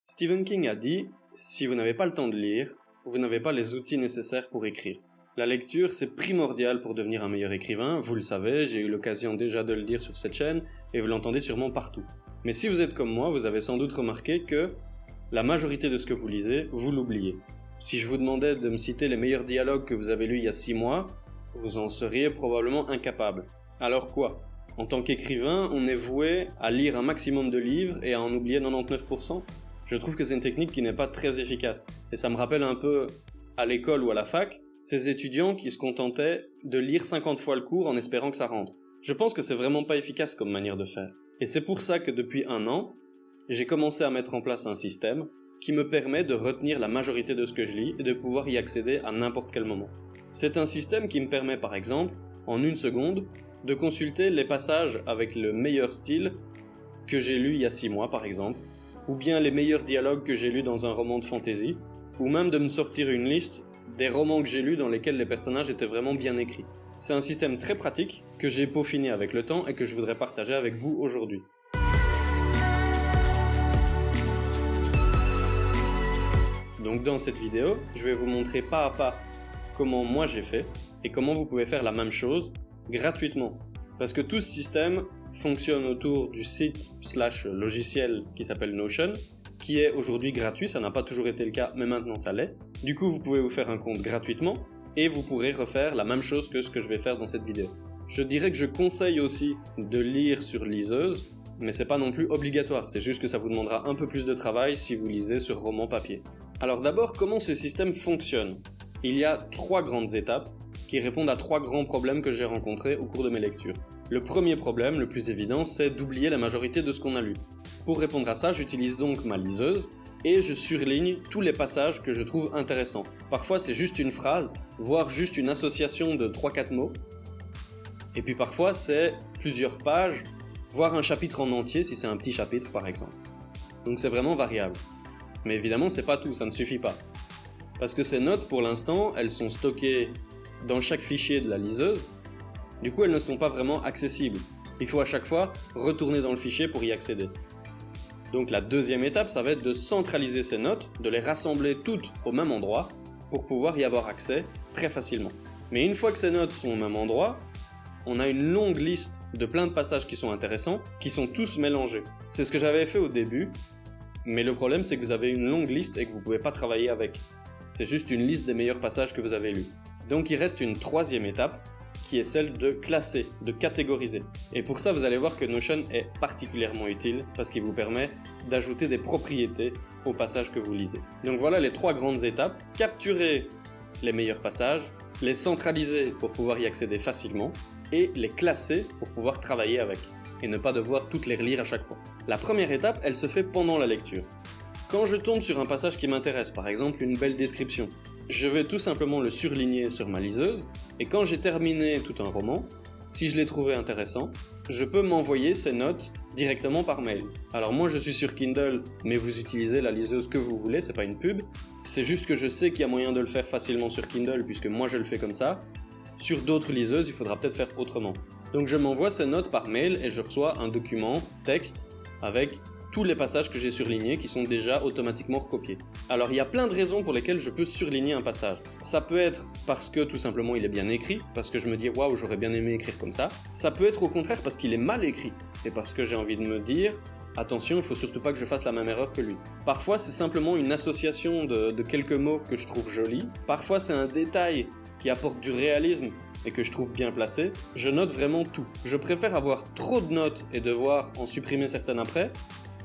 Stephen King a dit « Si vous n'avez pas le temps de lire, vous n'avez pas les outils nécessaires pour écrire ». La lecture, c'est primordial pour devenir un meilleur écrivain, vous le savez, j'ai eu l'occasion déjà de le dire sur cette chaîne, et vous l'entendez sûrement partout. Mais si vous êtes comme moi, vous avez sans doute remarqué que la majorité de ce que vous lisez, vous l'oubliez. Si je vous demandais de me citer les meilleurs dialogues que vous avez lus il y a 6 mois, vous en seriez probablement incapable. Alors quoi ? En tant qu'écrivain, on est voué à lire un maximum de livres et à en oublier 99%. Je trouve que c'est une technique qui n'est pas très efficace. Et ça me rappelle un peu à l'école ou à la fac, ces étudiants qui se contentaient de lire 50 fois le cours en espérant que ça rentre. Je pense que c'est vraiment pas efficace comme manière de faire. Et c'est pour ça que depuis 1 an, j'ai commencé à mettre en place un système qui me permet de retenir la majorité de ce que je lis et de pouvoir y accéder à n'importe quel moment. C'est un système qui me permet par exemple, en 1 seconde, de consulter les passages avec le meilleur style que j'ai lu il y a 6 mois par exemple, ou bien les meilleurs dialogues que j'ai lus dans un roman de fantasy, ou même de me sortir une liste des romans que j'ai lus dans lesquels les personnages étaient vraiment bien écrits. C'est un système très pratique que j'ai peaufiné avec le temps et que je voudrais partager avec vous aujourd'hui. Donc dans cette vidéo, je vais vous montrer pas à pas comment moi j'ai fait et comment vous pouvez faire la même chose gratuitement. Parce que tout ce système fonctionne autour du site/logiciel qui s'appelle Notion, qui est aujourd'hui gratuit, ça n'a pas toujours été le cas, mais maintenant ça l'est. Du coup, vous pouvez vous faire un compte gratuitement et vous pourrez refaire la même chose que ce que je vais faire dans cette vidéo. Je dirais que je conseille aussi de lire sur liseuse, mais c'est pas non plus obligatoire, c'est juste que ça vous demandera un peu plus de travail si vous lisez sur roman papier. Alors d'abord, comment ce système fonctionne ? Il y a 3 grandes étapes qui répondent à 3 grands problèmes que j'ai rencontrés au cours de mes lectures. Le premier problème, le plus évident, c'est d'oublier la majorité de ce qu'on a lu. Pour répondre à ça, j'utilise donc ma liseuse et je surligne tous les passages que je trouve intéressants. Parfois c'est juste une phrase, voire juste une association de 3-4 mots. Et puis parfois c'est plusieurs pages, voire un chapitre en entier si c'est un petit chapitre par exemple. Donc c'est vraiment variable. Mais évidemment c'est pas tout, ça ne suffit pas. Parce que ces notes pour l'instant, elles sont stockées dans chaque fichier de la liseuse, du coup elles ne sont pas vraiment accessibles. Il faut à chaque fois retourner dans le fichier pour y accéder. Donc la deuxième étape, ça va être de centraliser ces notes, de les rassembler toutes au même endroit, pour pouvoir y avoir accès très facilement. Mais une fois que ces notes sont au même endroit, on a une longue liste de plein de passages qui sont intéressants, qui sont tous mélangés. C'est ce que j'avais fait au début, mais le problème c'est que vous avez une longue liste et que vous ne pouvez pas travailler avec. C'est juste une liste des meilleurs passages que vous avez lus. Donc il reste une troisième étape, qui est celle de classer, de catégoriser. Et pour ça, vous allez voir que Notion est particulièrement utile, parce qu'il vous permet d'ajouter des propriétés aux passages que vous lisez. Donc voilà les 3 grandes étapes. Capturer les meilleurs passages, les centraliser pour pouvoir y accéder facilement, et les classer pour pouvoir travailler avec, et ne pas devoir toutes les relire à chaque fois. La première étape, elle se fait pendant la lecture. Quand je tombe sur un passage qui m'intéresse, par exemple une belle description, je vais tout simplement le surligner sur ma liseuse, et quand j'ai terminé tout un roman, si je l'ai trouvé intéressant, je peux m'envoyer ces notes directement par mail. Alors moi je suis sur Kindle, mais vous utilisez la liseuse que vous voulez, c'est pas une pub, c'est juste que je sais qu'il y a moyen de le faire facilement sur Kindle, puisque moi je le fais comme ça. Sur d'autres liseuses, il faudra peut-être faire autrement. Donc je m'envoie ces notes par mail et je reçois un document, texte, avec tous les passages que j'ai surlignés qui sont déjà automatiquement recopiés. Alors il y a plein de raisons pour lesquelles je peux surligner un passage. Ça peut être parce que tout simplement il est bien écrit, parce que je me dis waouh j'aurais bien aimé écrire comme ça. Ça peut être au contraire parce qu'il est mal écrit, et parce que j'ai envie de me dire attention il faut surtout pas que je fasse la même erreur que lui. Parfois c'est simplement une association de quelques mots que je trouve jolis, parfois c'est un détail qui apporte du réalisme et que je trouve bien placé. Je note vraiment tout. Je préfère avoir trop de notes et devoir en supprimer certaines après,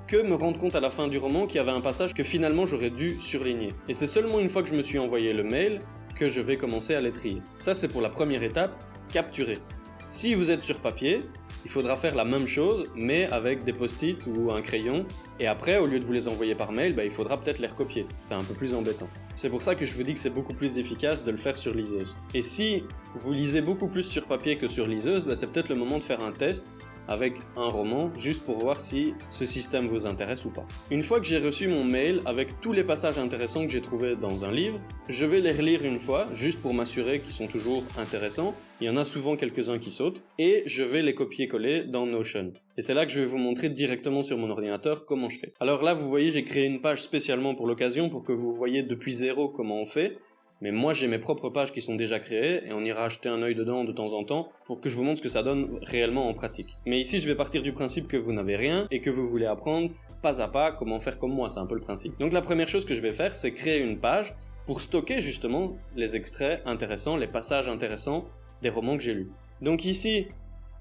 que me rendre compte à la fin du roman qu'il y avait un passage que finalement j'aurais dû surligner. Et c'est seulement une fois que je me suis envoyé le mail que je vais commencer à les trier. Ça c'est pour la première étape, capturer. Si vous êtes sur papier, il faudra faire la même chose, mais avec des post-it ou un crayon, et après, au lieu de vous les envoyer par mail, il faudra peut-être les recopier. C'est un peu plus embêtant. C'est pour ça que je vous dis que c'est beaucoup plus efficace de le faire sur liseuse. Et si vous lisez beaucoup plus sur papier que sur liseuse, c'est peut-être le moment de faire un test avec un roman, juste pour voir si ce système vous intéresse ou pas. Une fois que j'ai reçu mon mail avec tous les passages intéressants que j'ai trouvés dans un livre, je vais les relire une fois, juste pour m'assurer qu'ils sont toujours intéressants. Il y en a souvent quelques-uns qui sautent, et je vais les copier-coller dans Notion. Et c'est là que je vais vous montrer directement sur mon ordinateur comment je fais. Alors là, vous voyez, j'ai créé une page spécialement pour l'occasion, pour que vous voyez depuis zéro comment on fait. Mais moi, j'ai mes propres pages qui sont déjà créées, et on ira jeter un œil dedans de temps en temps, pour que je vous montre ce que ça donne réellement en pratique. Mais ici, je vais partir du principe que vous n'avez rien, et que vous voulez apprendre, pas à pas, comment faire comme moi, c'est un peu le principe. Donc la première chose que je vais faire, c'est créer une page, pour stocker justement les extraits intéressants, les passages intéressants des romans que j'ai lus. Donc ici,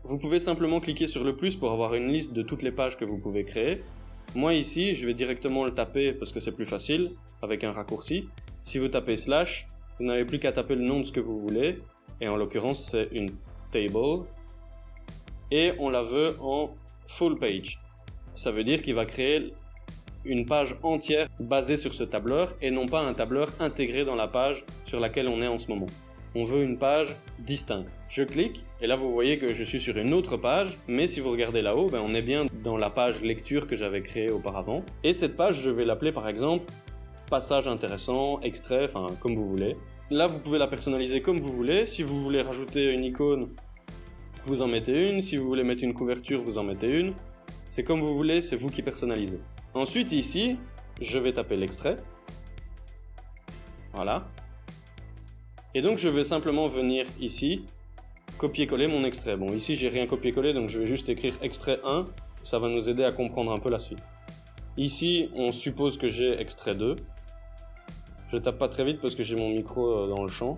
vous pouvez simplement cliquer sur le plus pour avoir une liste de toutes les pages que vous pouvez créer. Moi ici, je vais directement le taper parce que c'est plus facile, avec un raccourci. Si vous tapez slash, vous n'avez plus qu'à taper le nom de ce que vous voulez, et en l'occurrence c'est une table, et on la veut en full page. Ça veut dire qu'il va créer une page entière basée sur ce tableur, et non pas un tableur intégré dans la page sur laquelle on est en ce moment. On veut une page distincte. Je clique, et là vous voyez que je suis sur une autre page, mais si vous regardez là-haut, on est bien dans la page lecture que j'avais créée auparavant. Et cette page, je vais l'appeler par exemple passage intéressant, extrait, enfin comme vous voulez. Là vous pouvez la personnaliser comme vous voulez. Si vous voulez rajouter une icône, vous en mettez une. Si vous voulez mettre une couverture, vous en mettez une. C'est comme vous voulez, c'est vous qui personnalisez. Ensuite ici, je vais taper l'extrait. Voilà. Et donc je vais simplement venir ici, copier-coller mon extrait. Bon, ici j'ai rien copié-collé, donc je vais juste écrire extrait 1. Ça va nous aider à comprendre un peu la suite. Ici, on suppose que j'ai extrait 2. Je tape pas très vite parce que j'ai mon micro dans le champ.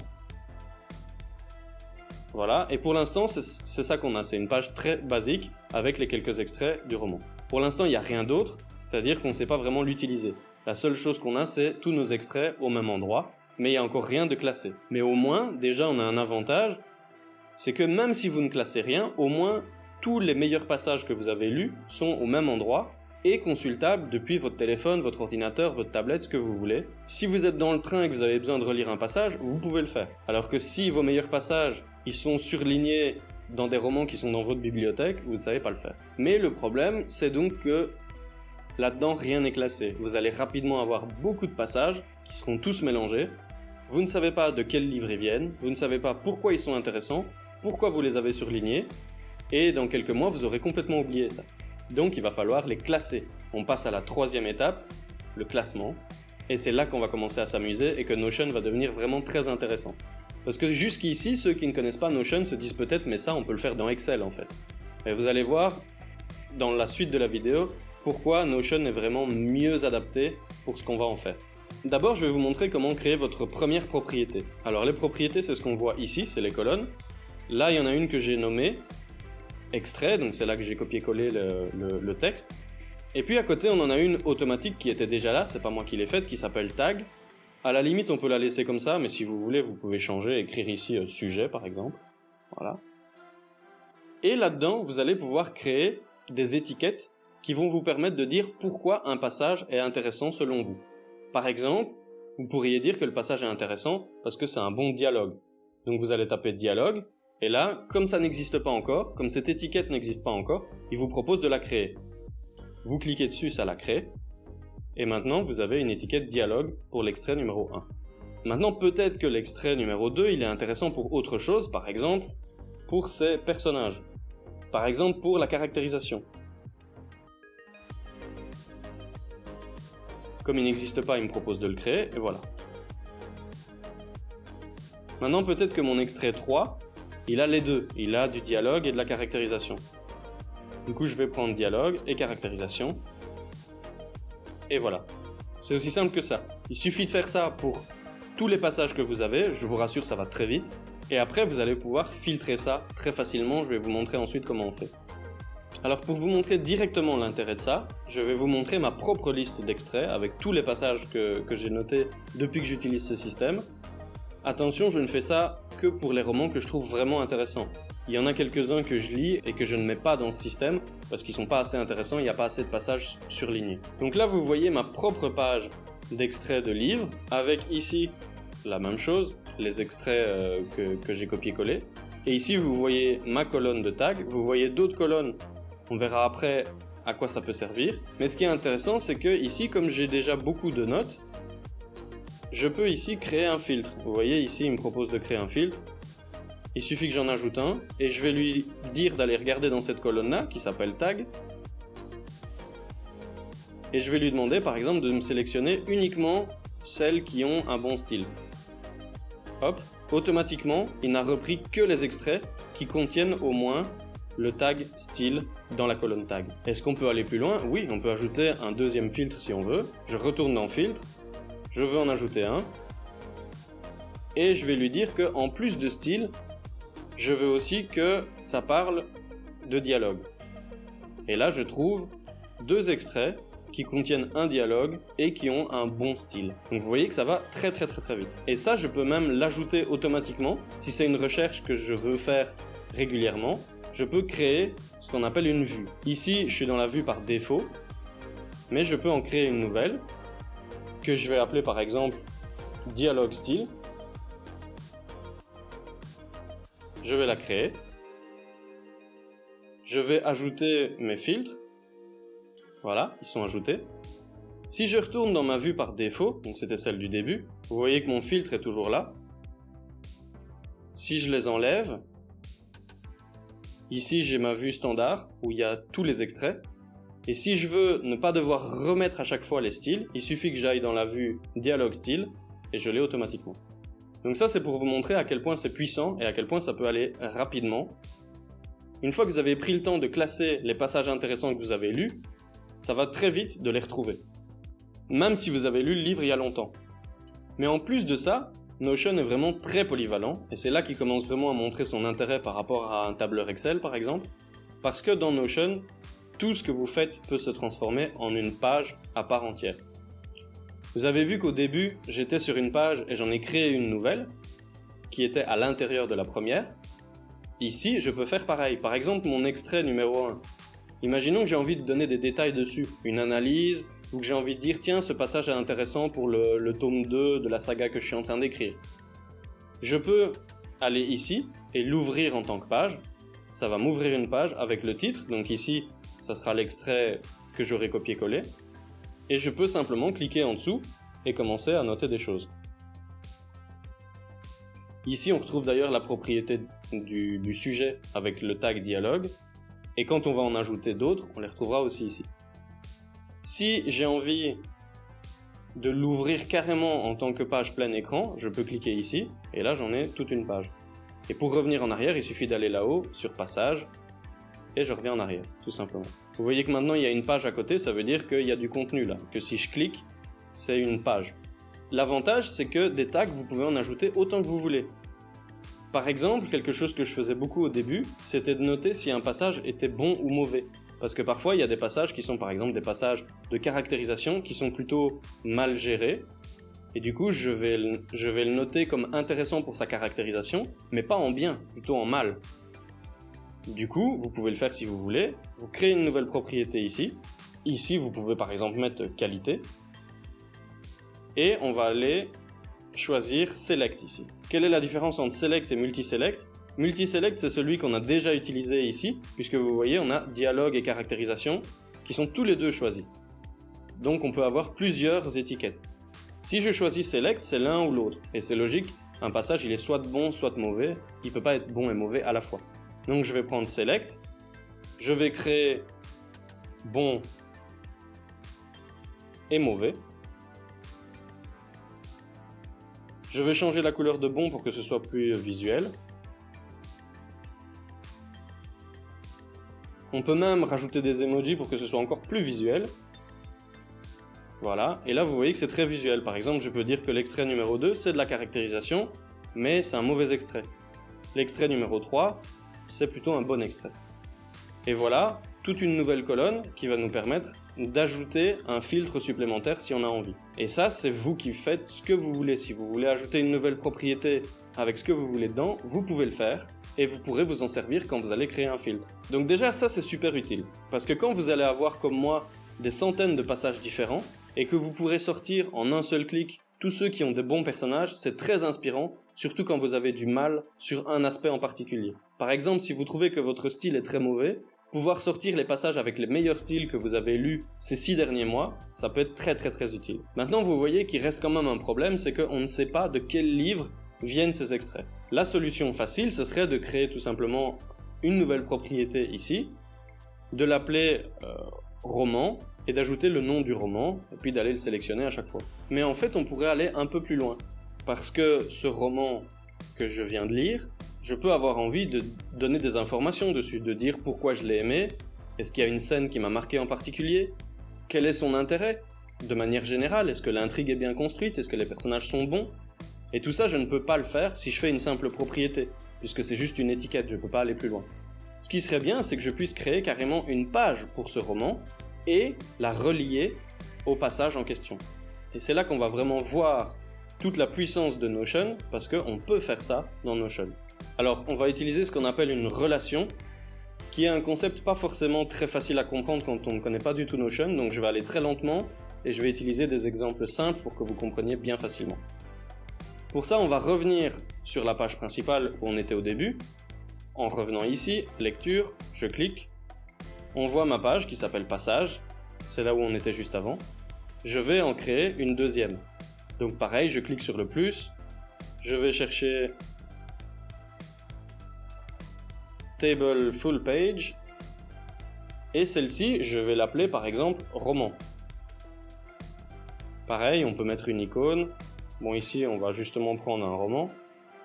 Voilà, et pour l'instant, c'est ça qu'on a. C'est une page très basique avec les quelques extraits du roman. Pour l'instant, il n'y a rien d'autre, c'est-à-dire qu'on ne sait pas vraiment l'utiliser. La seule chose qu'on a, c'est tous nos extraits au même endroit, mais il n'y a encore rien de classé. Mais au moins, déjà, on a un avantage, c'est que même si vous ne classez rien, au moins, tous les meilleurs passages que vous avez lus sont au même endroit, et consultable depuis votre téléphone, votre ordinateur, votre tablette, ce que vous voulez. Si vous êtes dans le train et que vous avez besoin de relire un passage, vous pouvez le faire. Alors que si vos meilleurs passages, ils sont surlignés dans des romans qui sont dans votre bibliothèque, vous ne savez pas le faire. Mais le problème, c'est donc que là-dedans, rien n'est classé. Vous allez rapidement avoir beaucoup de passages qui seront tous mélangés. Vous ne savez pas de quel livre ils viennent, vous ne savez pas pourquoi ils sont intéressants, pourquoi vous les avez surlignés, et dans quelques mois, vous aurez complètement oublié ça. Donc il va falloir les classer. On passe à la troisième étape, le classement, et c'est là qu'on va commencer à s'amuser et que Notion va devenir vraiment très intéressant. Parce que jusqu'ici, ceux qui ne connaissent pas Notion se disent peut-être mais ça on peut le faire dans Excel en fait. Et vous allez voir dans la suite de la vidéo pourquoi Notion est vraiment mieux adapté pour ce qu'on va en faire. D'abord je vais vous montrer comment créer votre première propriété. Alors les propriétés c'est ce qu'on voit ici, c'est les colonnes. Là il y en a une que j'ai nommée extrait, donc c'est là que j'ai copié-collé le texte. Et puis à côté, on en a une automatique qui était déjà là, c'est pas moi qui l'ai faite, qui s'appelle tag. À la limite, on peut la laisser comme ça, mais si vous voulez, vous pouvez changer, écrire ici sujet par exemple. Voilà. Et là-dedans, vous allez pouvoir créer des étiquettes qui vont vous permettre de dire pourquoi un passage est intéressant selon vous. Par exemple, vous pourriez dire que le passage est intéressant parce que c'est un bon dialogue. Donc vous allez taper dialogue. Et là, comme ça n'existe pas encore, comme cette étiquette n'existe pas encore, il vous propose de la créer. Vous cliquez dessus, ça la crée. Et maintenant, vous avez une étiquette dialogue pour l'extrait numéro 1. Maintenant, peut-être que l'extrait numéro 2, il est intéressant pour autre chose, par exemple, pour ses personnages. Par exemple, pour la caractérisation. Comme il n'existe pas, il me propose de le créer, et voilà. Maintenant, peut-être que mon extrait 3, il a les deux, il a du dialogue et de la caractérisation. Du coup, je vais prendre dialogue et caractérisation. Et voilà. C'est aussi simple que ça. Il suffit de faire ça pour tous les passages que vous avez, je vous rassure, ça va très vite. Et après, vous allez pouvoir filtrer ça très facilement, je vais vous montrer ensuite comment on fait. Alors pour vous montrer directement l'intérêt de ça, je vais vous montrer ma propre liste d'extraits avec tous les passages que j'ai notés depuis que j'utilise ce système. Attention, je ne fais ça que pour les romans que je trouve vraiment intéressants. Il y en a quelques-uns que je lis et que je ne mets pas dans ce système parce qu'ils sont pas assez intéressants, il n'y a pas assez de passages surlignés. Donc là, vous voyez ma propre page d'extraits de livres avec ici la même chose, les extraits que j'ai copié-collé. Et ici, vous voyez ma colonne de tag, vous voyez d'autres colonnes On verra après à quoi ça peut servir. Mais ce qui est intéressant, c'est que ici, comme j'ai déjà beaucoup de notes, je peux ici créer un filtre. Vous voyez, ici, il me propose de créer un filtre. Il suffit que j'en ajoute un, et je vais lui dire d'aller regarder dans cette colonne-là, qui s'appelle tag. Et je vais lui demander, par exemple, de me sélectionner uniquement celles qui ont un bon style. Hop, automatiquement, il n'a repris que les extraits qui contiennent au moins le tag style dans la colonne tag. Est-ce qu'on peut aller plus loin? Oui, on peut ajouter un deuxième filtre si on veut. Je retourne dans filtre, je veux en ajouter un, et je vais lui dire que en plus de style, je veux aussi que ça parle de dialogue. Et là, je trouve deux extraits qui contiennent un dialogue et qui ont un bon style. Donc vous voyez que ça va très vite. Et ça, je peux même l'ajouter automatiquement. Si c'est une recherche que je veux faire régulièrement, je peux créer ce qu'on appelle une vue. Ici, je suis dans la vue par défaut, mais je peux en créer une nouvelle que je vais appeler par exemple dialogue style. Je vais la créer. Je vais ajouter mes filtres. Voilà, ils sont ajoutés. Si je retourne dans ma vue par défaut, donc c'était celle du début, vous voyez que mon filtre est toujours là. Si je les enlève, ici j'ai ma vue standard où il y a tous les extraits. Et si je veux ne pas devoir remettre à chaque fois les styles, il suffit que j'aille dans la vue dialogue style et je l'ai automatiquement. Donc ça, c'est pour vous montrer à quel point c'est puissant et à quel point ça peut aller rapidement. Une fois que vous avez pris le temps de classer les passages intéressants que vous avez lus, ça va très vite de les retrouver. Même si vous avez lu le livre il y a longtemps. Mais en plus de ça, Notion est vraiment très polyvalent, et c'est là qu'il commence vraiment à montrer son intérêt par rapport à un tableur Excel par exemple, parce que dans Notion, tout ce que vous faites peut se transformer en une page à part entière. Vous avez vu qu'au début, j'étais sur une page et j'en ai créé une nouvelle, qui était à l'intérieur de la première. Ici, je peux faire pareil. Par exemple, mon extrait numéro 1. Imaginons que j'ai envie de donner des détails dessus, une analyse, ou que j'ai envie de dire tiens, ce passage est intéressant pour le tome 2 de la saga que je suis en train d'écrire. Je peux aller ici et l'ouvrir en tant que page. Ça va m'ouvrir une page avec le titre, donc ici, ça sera l'extrait que j'aurai copié-collé. Et je peux simplement cliquer en dessous et commencer à noter des choses. Ici, on retrouve d'ailleurs la propriété du sujet avec le tag dialogue. Et quand on va en ajouter d'autres, on les retrouvera aussi ici. Si j'ai envie de l'ouvrir carrément en tant que page plein écran, je peux cliquer ici, et là j'en ai toute une page. Et pour revenir en arrière, il suffit d'aller là-haut, sur passage, et je reviens en arrière, tout simplement. Vous voyez que maintenant il y a une page à côté, ça veut dire qu'il y a du contenu là, que si je clique, c'est une page. L'avantage, c'est que des tags, vous pouvez en ajouter autant que vous voulez. Par exemple, quelque chose que je faisais beaucoup au début, c'était de noter si un passage était bon ou mauvais. Parce que parfois, il y a des passages qui sont par exemple des passages de caractérisation qui sont plutôt mal gérés. Et du coup, je vais le noter comme intéressant pour sa caractérisation, mais pas en bien, plutôt en mal. Du coup, vous pouvez le faire si vous voulez. Vous créez une nouvelle propriété ici. Ici, vous pouvez par exemple mettre qualité. Et on va aller choisir Select ici. Quelle est la différence entre Select et Multiselect? Multiselect, c'est celui qu'on a déjà utilisé ici, puisque vous voyez, on a dialogue et caractérisation qui sont tous les deux choisis. Donc on peut avoir plusieurs étiquettes. Si je choisis Select, c'est l'un ou l'autre. Et c'est logique, un passage il est soit bon, soit mauvais. Il ne peut pas être bon et mauvais à la fois. Donc je vais prendre Select. Je vais créer bon et mauvais. Je vais changer la couleur de bon pour que ce soit plus visuel. On peut même rajouter des emojis pour que ce soit encore plus visuel. Voilà, et là vous voyez que c'est très visuel. Par exemple, je peux dire que l'extrait numéro 2, c'est de la caractérisation, mais c'est un mauvais extrait. L'extrait numéro 3, c'est plutôt un bon extrait. Et voilà, toute une nouvelle colonne qui va nous permettre d'ajouter un filtre supplémentaire si on a envie. Et ça, c'est vous qui faites ce que vous voulez. Si vous voulez ajouter une nouvelle propriété avec ce que vous voulez dedans, vous pouvez le faire et vous pourrez vous en servir quand vous allez créer un filtre. Donc déjà, ça c'est super utile parce que quand vous allez avoir comme moi des centaines de passages différents et que vous pourrez sortir en un seul clic tous ceux qui ont des bons personnages, c'est très inspirant, surtout quand vous avez du mal sur un aspect en particulier. Par exemple, si vous trouvez que votre style est très mauvais, pouvoir sortir les passages avec les meilleurs styles que vous avez lus ces 6 derniers mois, ça peut être très très très utile. Maintenant, vous voyez qu'il reste quand même un problème, c'est qu'on ne sait pas de quel livre viennent ces extraits. La solution facile, ce serait de créer tout simplement une nouvelle propriété ici, de l'appeler roman, et d'ajouter le nom du roman, et puis d'aller le sélectionner à chaque fois. Mais en fait, on pourrait aller un peu plus loin, parce que ce roman que je viens de lire, je peux avoir envie de donner des informations dessus, de dire pourquoi je l'ai aimé, est-ce qu'il y a une scène qui m'a marqué en particulier, quel est son intérêt, de manière générale, est-ce que l'intrigue est bien construite, est-ce que les personnages sont bons, et tout ça je ne peux pas le faire si je fais une simple propriété, puisque c'est juste une étiquette, je ne peux pas aller plus loin. Ce qui serait bien, c'est que je puisse créer carrément une page pour ce roman, et la relier au passage en question. Et c'est là qu'on va vraiment voir toute la puissance de Notion, parce qu'on peut faire ça dans Notion. Alors, on va utiliser ce qu'on appelle une relation, qui est un concept pas forcément très facile à comprendre quand on ne connaît pas du tout Notion, donc je vais aller très lentement, et je vais utiliser des exemples simples pour que vous compreniez bien facilement. Pour ça, on va revenir sur la page principale où on était au début. En revenant ici, lecture, je clique, on voit ma page qui s'appelle passage, c'est là où on était juste avant. Je vais en créer une deuxième. Donc pareil, je clique sur le plus, je vais chercher Table Full Page, et celle-ci, je vais l'appeler par exemple roman. Pareil, on peut mettre une icône. Bon, ici, on va justement prendre un roman.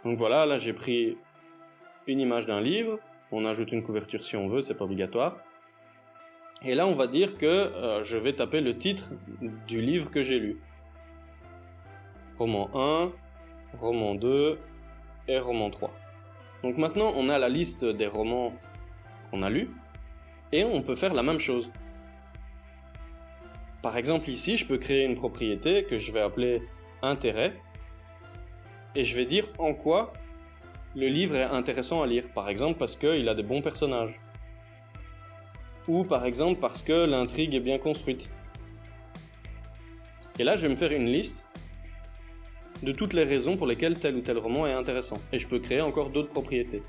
Donc voilà, là j'ai pris une image d'un livre, on ajoute une couverture si on veut, c'est pas obligatoire. Et là, on va dire que je vais taper le titre du livre que j'ai lu. Roman 1, roman 2 et roman 3. Donc maintenant, on a la liste des romans qu'on a lus, et on peut faire la même chose. Par exemple, ici, je peux créer une propriété que je vais appeler intérêt, et je vais dire en quoi le livre est intéressant à lire. Par exemple, parce qu'il a de bons personnages. Ou par exemple, parce que l'intrigue est bien construite. Et là, je vais me faire une liste de toutes les raisons pour lesquelles tel ou tel roman est intéressant. Et je peux créer encore d'autres propriétés.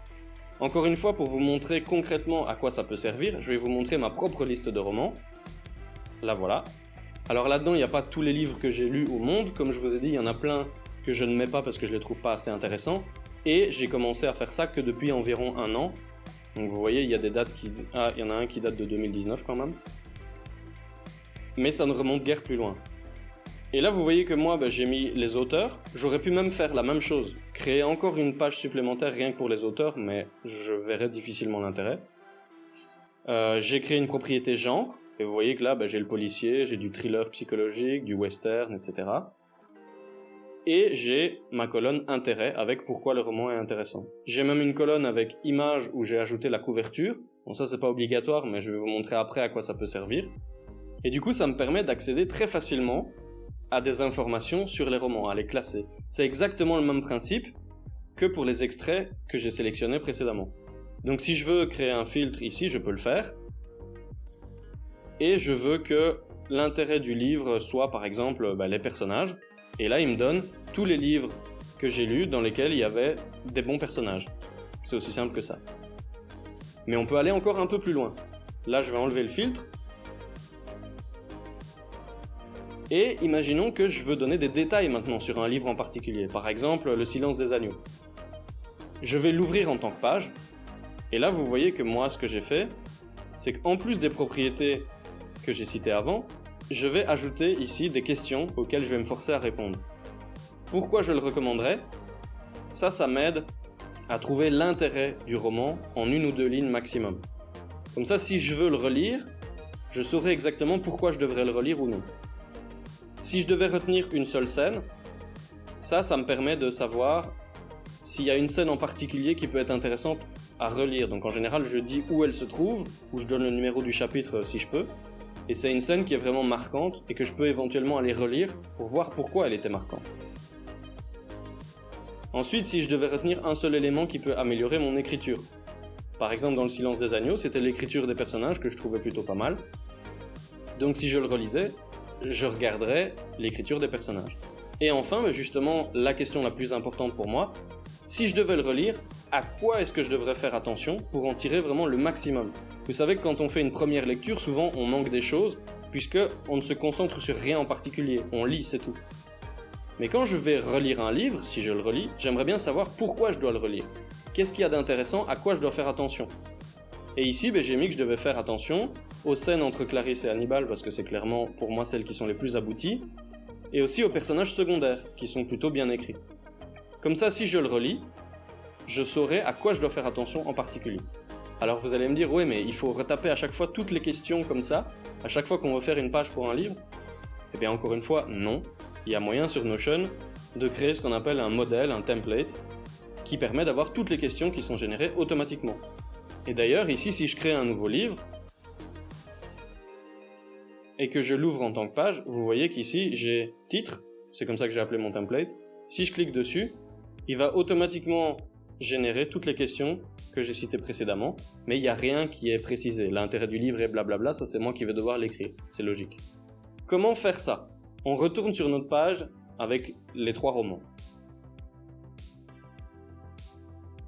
Encore une fois, pour vous montrer concrètement à quoi ça peut servir, je vais vous montrer ma propre liste de romans. La voilà. Alors là-dedans, il n'y a pas tous les livres que j'ai lus au monde. Comme je vous ai dit, il y en a plein que je ne mets pas parce que je les trouve pas assez intéressants. Et j'ai commencé à faire ça que depuis environ 1 an. Donc vous voyez, il y a des dates qui... Ah, il y en a un qui date de 2019 quand même. Mais ça ne remonte guère plus loin. Et là, vous voyez que moi, j'ai mis les auteurs. J'aurais pu même faire la même chose. Créer encore une page supplémentaire rien que pour les auteurs, mais je verrais difficilement l'intérêt. J'ai créé une propriété genre. Et vous voyez que là, j'ai le policier, j'ai du thriller psychologique, du western, etc. Et j'ai ma colonne intérêt avec pourquoi le roman est intéressant. J'ai même une colonne avec images où j'ai ajouté la couverture. Bon, ça c'est pas obligatoire, mais je vais vous montrer après à quoi ça peut servir. Et du coup, ça me permet d'accéder très facilement à des informations sur les romans, à les classer. C'est exactement le même principe que pour les extraits que j'ai sélectionnés précédemment. Donc si je veux créer un filtre ici, je peux le faire. Et je veux que l'intérêt du livre soit par exemple les personnages. Et là, il me donne tous les livres que j'ai lus dans lesquels il y avait des bons personnages. C'est aussi simple que ça. Mais on peut aller encore un peu plus loin. Là, je vais enlever le filtre. Et imaginons que je veux donner des détails maintenant sur un livre en particulier. Par exemple, Le Silence des agneaux. Je vais l'ouvrir en tant que page. Et là, vous voyez que moi, ce que j'ai fait, c'est qu'en plus des propriétés que j'ai citées avant, je vais ajouter ici des questions auxquelles je vais me forcer à répondre. Pourquoi je le recommanderais ? Ça m'aide à trouver l'intérêt du roman en 1 ou 2 lignes maximum. Comme ça, si je veux le relire, je saurai exactement pourquoi je devrais le relire ou non. Si je devais retenir une seule scène, ça me permet de savoir s'il y a une scène en particulier qui peut être intéressante à relire. Donc en général, je dis où elle se trouve, ou je donne le numéro du chapitre si je peux. Et c'est une scène qui est vraiment marquante et que je peux éventuellement aller relire pour voir pourquoi elle était marquante. Ensuite, si je devais retenir un seul élément qui peut améliorer mon écriture. Par exemple, dans Le Silence des agneaux, c'était l'écriture des personnages que je trouvais plutôt pas mal. Donc si je le relisais, je regarderais l'écriture des personnages. Et enfin, justement, la question la plus importante pour moi, Si je devais le relire, à quoi est-ce que je devrais faire attention pour en tirer vraiment le maximum? Vous savez que quand on fait une première lecture, souvent on manque des choses, puisque on ne se concentre sur rien en particulier, on lit, c'est tout. Mais quand je vais relire un livre, si je le relis, j'aimerais bien savoir pourquoi je dois le relire. Qu'est-ce qu'il y a d'intéressant, à quoi je dois faire attention? Et ici, j'ai mis que je devais faire attention aux scènes entre Clarisse et Hannibal, parce que c'est clairement pour moi celles qui sont les plus abouties, et aussi aux personnages secondaires, qui sont plutôt bien écrits. Comme ça, si je le relis, je saurai à quoi je dois faire attention en particulier. Alors vous allez me dire, ouais, mais il faut retaper à chaque fois toutes les questions comme ça, à chaque fois qu'on veut faire une page pour un livre? Eh bien encore une fois, non. Il y a moyen sur Notion de créer ce qu'on appelle un modèle, un template, qui permet d'avoir toutes les questions qui sont générées automatiquement. Et d'ailleurs, ici, si je crée un nouveau livre, et que je l'ouvre en tant que page, vous voyez qu'ici, j'ai titre, c'est comme ça que j'ai appelé mon template. Si je clique dessus, il va automatiquement générer toutes les questions que j'ai citées précédemment, mais il n'y a rien qui est précisé. L'intérêt du livre est blablabla, ça c'est moi qui vais devoir l'écrire, c'est logique. Comment faire ça? On retourne sur notre page avec les 3 romans.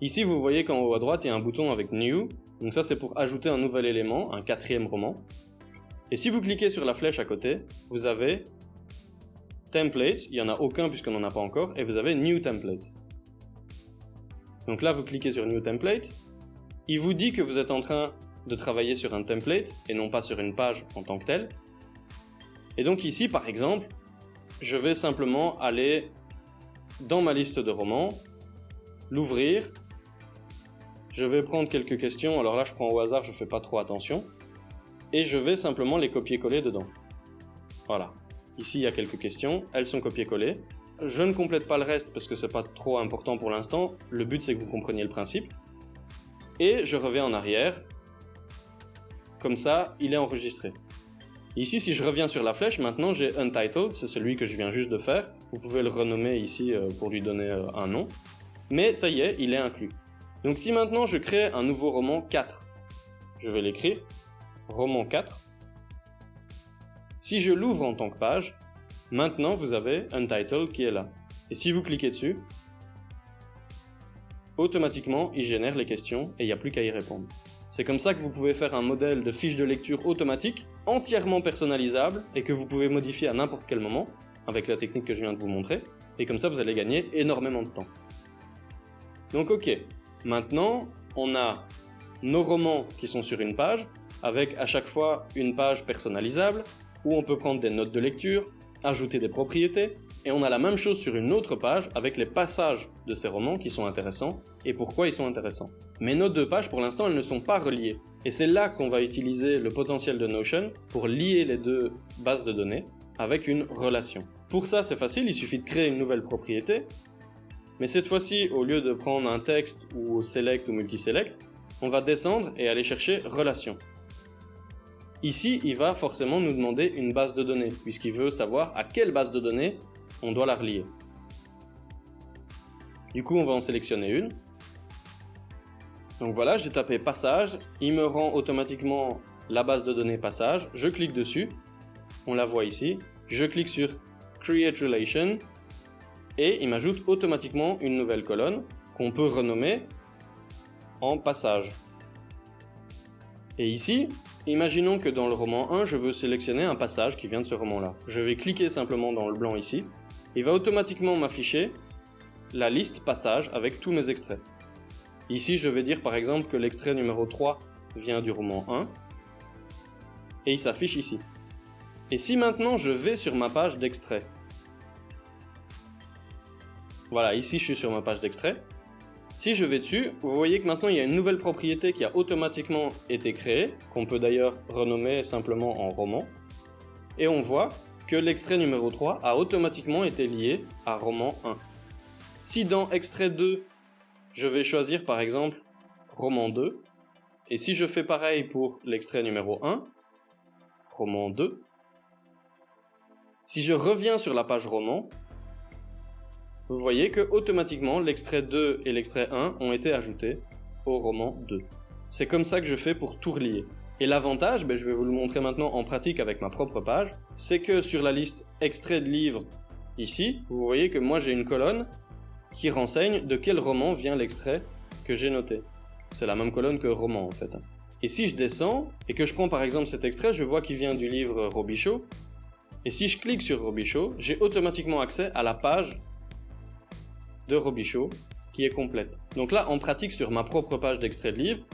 Ici, vous voyez qu'en haut à droite, il y a un bouton avec New. Donc ça, c'est pour ajouter un nouvel élément, un 4e roman. Et si vous cliquez sur la flèche à côté, vous avez Templates. Il n'y en a aucun puisqu'on n'en a pas encore. Et vous avez New Template. Donc là, vous cliquez sur New Template. Il vous dit que vous êtes en train de travailler sur un template et non pas sur une page en tant que telle. Et donc ici, par exemple, je vais simplement aller dans ma liste de romans, l'ouvrir. Je vais prendre quelques questions, alors là je prends au hasard, je fais pas trop attention, et je vais simplement les copier-coller dedans. Voilà. Ici il y a quelques questions, elles sont copiées-collées. Je ne complète pas le reste parce que c'est pas trop important pour l'instant, le but c'est que vous compreniez le principe. Et je reviens en arrière, comme ça il est enregistré. Ici, si je reviens sur la flèche, maintenant j'ai Untitled, c'est celui que je viens juste de faire. Vous pouvez le renommer ici pour lui donner un nom. Mais ça y est, il est inclus. Donc si maintenant je crée un nouveau roman 4, je vais l'écrire, roman 4. Si je l'ouvre en tant que page, maintenant vous avez Untitled qui est là. Et si vous cliquez dessus, automatiquement il génère les questions et il n'y a plus qu'à y répondre. C'est comme ça que vous pouvez faire un modèle de fiche de lecture automatique, entièrement personnalisable, et que vous pouvez modifier à n'importe quel moment, avec la technique que je viens de vous montrer, et comme ça vous allez gagner énormément de temps. Donc ok, maintenant on a nos romans qui sont sur une page, avec à chaque fois une page personnalisable, où on peut prendre des notes de lecture, ajouter des propriétés, et on a la même chose sur une autre page avec les passages de ces romans qui sont intéressants et pourquoi ils sont intéressants. Mais nos 2 pages pour l'instant elles ne sont pas reliées. Et c'est là qu'on va utiliser le potentiel de Notion pour lier les 2 bases de données avec une relation. Pour ça c'est facile, il suffit de créer une nouvelle propriété. Mais cette fois-ci, au lieu de prendre un texte ou select ou multiselect, on va descendre et aller chercher relation. Ici, il va forcément nous demander une base de données, puisqu'il veut savoir à quelle base de données on doit la relier. Du coup, on va en sélectionner une. Donc voilà, j'ai tapé passage, il me rend automatiquement la base de données passage, je clique dessus, on la voit ici, je clique sur Create Relation, et il m'ajoute automatiquement une nouvelle colonne qu'on peut renommer en passage. Et ici, imaginons que dans le roman 1, je veux sélectionner un passage qui vient de ce roman-là. Je vais cliquer simplement dans le blanc ici. Il va automatiquement m'afficher la liste passage avec tous mes extraits. Ici, je vais dire par exemple que l'extrait numéro 3 vient du roman 1. Et il s'affiche ici. Et si maintenant je vais sur ma page d'extrait. Voilà, ici je suis sur ma page d'extrait. Si je vais dessus, vous voyez que maintenant il y a une nouvelle propriété qui a automatiquement été créée, qu'on peut d'ailleurs renommer simplement en roman. Et on voit que l'extrait numéro 3 a automatiquement été lié à roman 1. Si dans extrait 2, je vais choisir par exemple roman 2, et si je fais pareil pour l'extrait numéro 1, roman 2, si je reviens sur la page roman, vous voyez que automatiquement l'extrait 2 et l'extrait 1 ont été ajoutés au roman 2. C'est comme ça que je fais pour tout relier. Et l'avantage, je vais vous le montrer maintenant en pratique avec ma propre page, c'est que sur la liste extrait de livre, ici, vous voyez que moi j'ai une colonne qui renseigne de quel roman vient l'extrait que j'ai noté. C'est la même colonne que roman en fait. Et si je descends, et que je prends par exemple cet extrait, je vois qu'il vient du livre Robichaud, et si je clique sur Robichaud, j'ai automatiquement accès à la page de Robichaud qui est complète. Donc là, en pratique, sur ma propre page d'extrait de livre,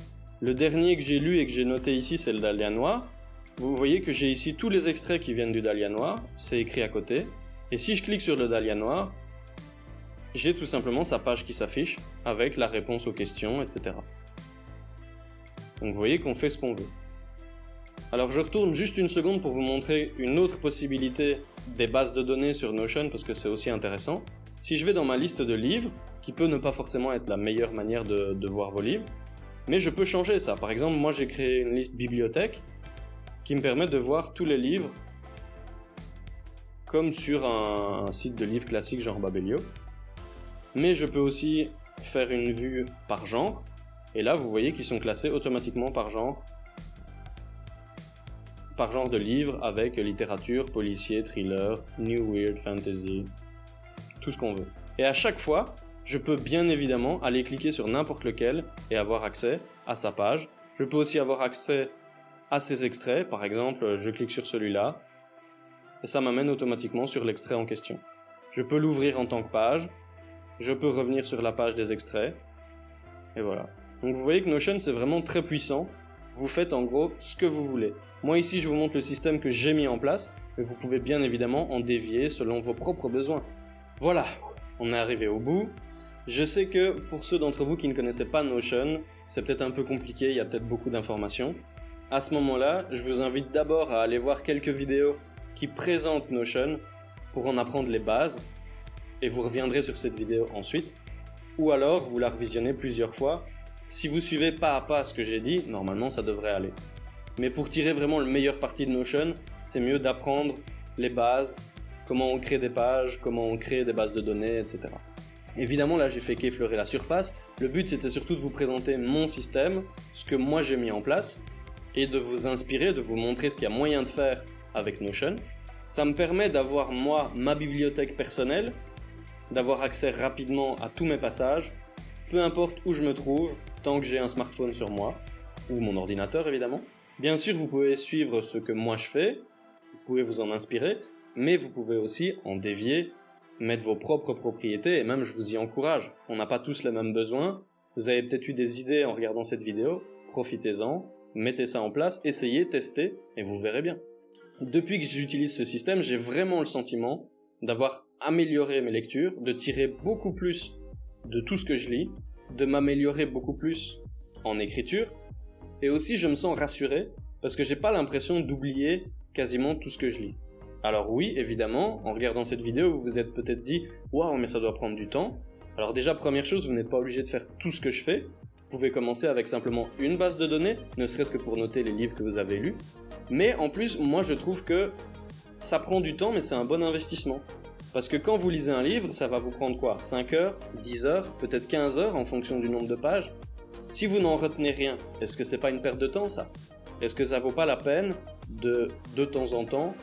le dernier que j'ai lu et que j'ai noté ici, c'est le Dahlia Noir. Vous voyez que j'ai ici tous les extraits qui viennent du Dahlia Noir, c'est écrit à côté. Et si je clique sur le Dahlia Noir, j'ai tout simplement sa page qui s'affiche avec la réponse aux questions, etc. Donc vous voyez qu'on fait ce qu'on veut. Alors je retourne juste une seconde pour vous montrer une autre possibilité des bases de données sur Notion parce que c'est aussi intéressant. Si je vais dans ma liste de livres, qui peut ne pas forcément être la meilleure manière de voir vos livres, mais je peux changer ça. Par exemple, moi j'ai créé une liste bibliothèque qui me permet de voir tous les livres comme sur un site de livres classique genre Babelio. Mais je peux aussi faire une vue par genre, et là vous voyez qu'ils sont classés automatiquement par genre de livres avec littérature, policier, thriller, new weird, fantasy, tout ce qu'on veut. Et à chaque fois, je peux bien évidemment aller cliquer sur n'importe lequel et avoir accès à sa page. Je peux aussi avoir accès à ses extraits, par exemple, je clique sur celui-là, et ça m'amène automatiquement sur l'extrait en question. Je peux l'ouvrir en tant que page, je peux revenir sur la page des extraits, et voilà. Donc vous voyez que Notion c'est vraiment très puissant, vous faites en gros ce que vous voulez. Moi ici je vous montre le système que j'ai mis en place, mais vous pouvez bien évidemment en dévier selon vos propres besoins. Voilà, on est arrivé au bout. Je sais que pour ceux d'entre vous qui ne connaissaient pas Notion, c'est peut-être un peu compliqué, il y a peut-être beaucoup d'informations. À ce moment-là, je vous invite d'abord à aller voir quelques vidéos qui présentent Notion pour en apprendre les bases, et vous reviendrez sur cette vidéo ensuite. Ou alors, vous la revisionnez plusieurs fois. Si vous suivez pas à pas ce que j'ai dit, normalement ça devrait aller. Mais pour tirer vraiment le meilleur parti de Notion, c'est mieux d'apprendre les bases, comment on crée des pages, comment on crée des bases de données, etc. Évidemment, là j'ai fait qu'effleurer la surface. Le but c'était surtout de vous présenter mon système, ce que moi j'ai mis en place, et de vous inspirer, de vous montrer ce qu'il y a moyen de faire avec Notion. Ça me permet d'avoir moi ma bibliothèque personnelle, d'avoir accès rapidement à tous mes passages, peu importe où je me trouve, tant que j'ai un smartphone sur moi, ou mon ordinateur évidemment. Bien sûr, vous pouvez suivre ce que moi je fais, vous pouvez vous en inspirer, mais vous pouvez aussi en dévier, mettre vos propres propriétés, et même je vous y encourage. On n'a pas tous les mêmes besoins, vous avez peut-être eu des idées en regardant cette vidéo, profitez-en, mettez ça en place, essayez, testez, et vous verrez bien. Depuis que j'utilise ce système, j'ai vraiment le sentiment d'avoir amélioré mes lectures, de tirer beaucoup plus de tout ce que je lis, de m'améliorer beaucoup plus en écriture, et aussi je me sens rassuré parce que j'ai pas l'impression d'oublier quasiment tout ce que je lis. Alors oui, évidemment, en regardant cette vidéo, vous vous êtes peut-être dit « Waouh, mais ça doit prendre du temps ». Alors déjà, première chose, vous n'êtes pas obligé de faire tout ce que je fais. Vous pouvez commencer avec simplement une base de données, ne serait-ce que pour noter les livres que vous avez lus. Mais en plus, moi je trouve que ça prend du temps, mais c'est un bon investissement. Parce que quand vous lisez un livre, ça va vous prendre quoi ? 5 heures, 10 heures, peut-être 15 heures en fonction du nombre de pages. Si vous n'en retenez rien, est-ce que c'est pas une perte de temps ça ? Est-ce que ça vaut pas la peine de temps en temps,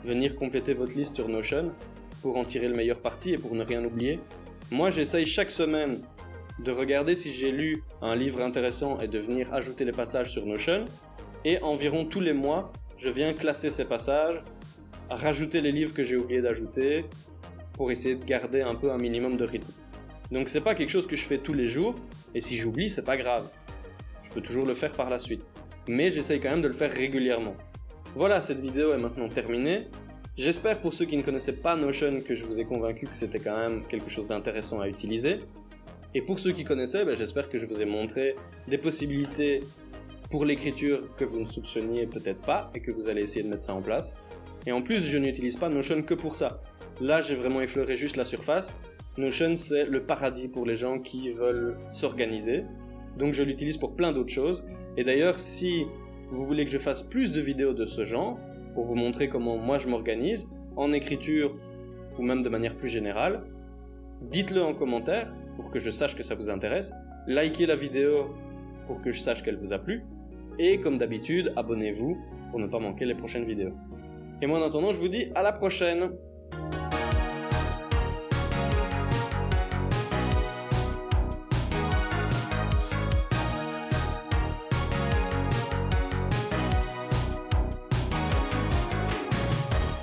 venir compléter votre liste sur Notion pour en tirer le meilleur parti et pour ne rien oublier ? Moi j'essaye chaque semaine de regarder si j'ai lu un livre intéressant et de venir ajouter les passages sur Notion. Et environ tous les mois, je viens classer ces passages, rajouter les livres que j'ai oublié d'ajouter pour essayer de garder un peu un minimum de rythme. Donc c'est pas quelque chose que je fais tous les jours, et si j'oublie, c'est pas grave. Je peux toujours le faire par la suite. Mais j'essaye quand même de le faire régulièrement. Voilà, cette vidéo est maintenant terminée. J'espère pour ceux qui ne connaissaient pas Notion que je vous ai convaincu que c'était quand même quelque chose d'intéressant à utiliser. Et pour ceux qui connaissaient, j'espère que je vous ai montré des possibilités pour l'écriture que vous ne soupçonniez peut-être pas et que vous allez essayer de mettre ça en place. Et en plus, je n'utilise pas Notion que pour ça. Là, j'ai vraiment effleuré juste la surface. Notion, c'est le paradis pour les gens qui veulent s'organiser. Donc je l'utilise pour plein d'autres choses. Et d'ailleurs, si vous voulez que je fasse plus de vidéos de ce genre, pour vous montrer comment moi je m'organise, en écriture ou même de manière plus générale, dites-le en commentaire pour que je sache que ça vous intéresse. Likez la vidéo pour que je sache qu'elle vous a plu. Et comme d'habitude, abonnez-vous pour ne pas manquer les prochaines vidéos. Et moi en attendant, je vous dis à la prochaine!